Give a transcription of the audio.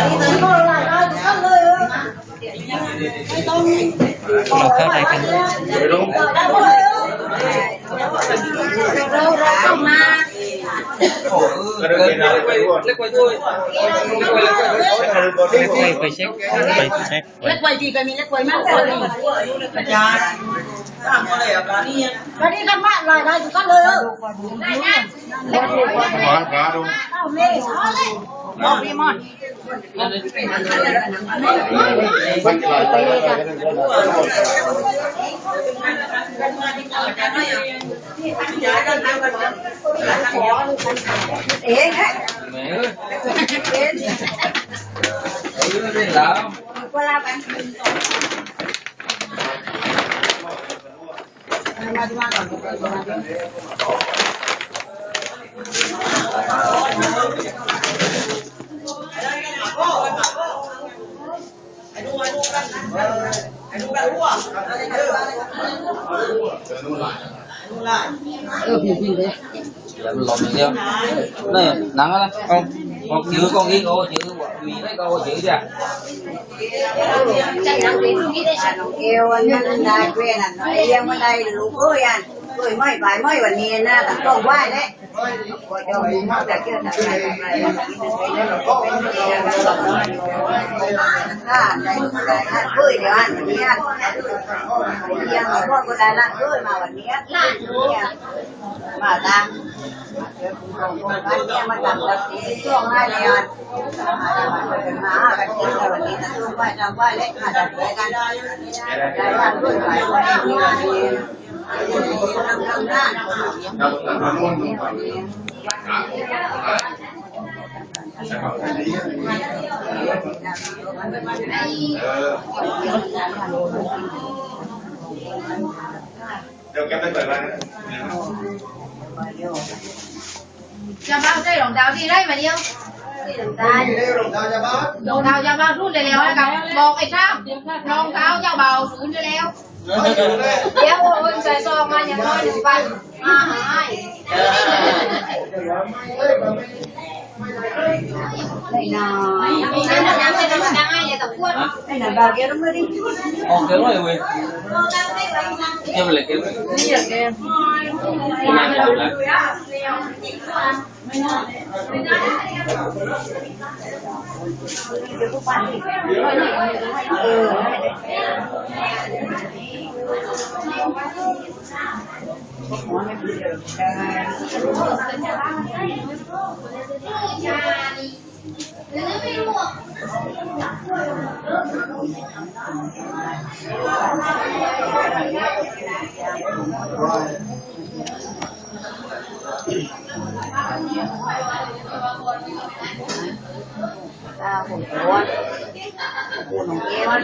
เราเข้าใจกันไปเช็คเล็กไวดีก็มีเล็กไวมากเลยอาจารย์ทำอะไรอ่ะการนี้การนี้กันมากเลยได้ทุกคนเลยขวาดูมองพี่มอนเอ๊ะเป็นแล้วก็ลาไปมาก่อนพี่เลยมันหลอมอย่างเดียวนี่หนังอะไรcon chữ con ghi cô chữ vì đấy cô chữ chưa chắc chắn biết không biết đấy kêu anh đây quên anh nói em ở đây lũ ơi anh ơi mấy vài mấyวันนี้นะตั้งกล้องไว้เลยก็จะมีมากแต่เกี่ยวกับอะไรถ้าในอันเฮ้ยเดี๋ยวอันนี้อันยังพ่อก็ได้ละเฮ้ยมาวันนี้มาตามวันนี้มาทำแบบนี้ช่วงให้เลยอันมากันที่วันนี้ตั้งไว้จำไว้เล็กมาดัดเลยกันได้ละเฮ้ยไปวันนี้เดี๋ยวแกไปเปิดร้านจะบ้าได้รองเท้าที่ได้มาเดียวรองเท้าจะบ้ารุ่นได้แล้วนะครับบอกไอ้ข้ามรองเท้าจะเบาศูนย์ได้แล้วเดี๋ยวคนใส่ซองมาอย่างน้อย1 วันมาหายđây là đây là bao kia nó mới đi kéo rồi quên em lại kéo đi được kìa hồn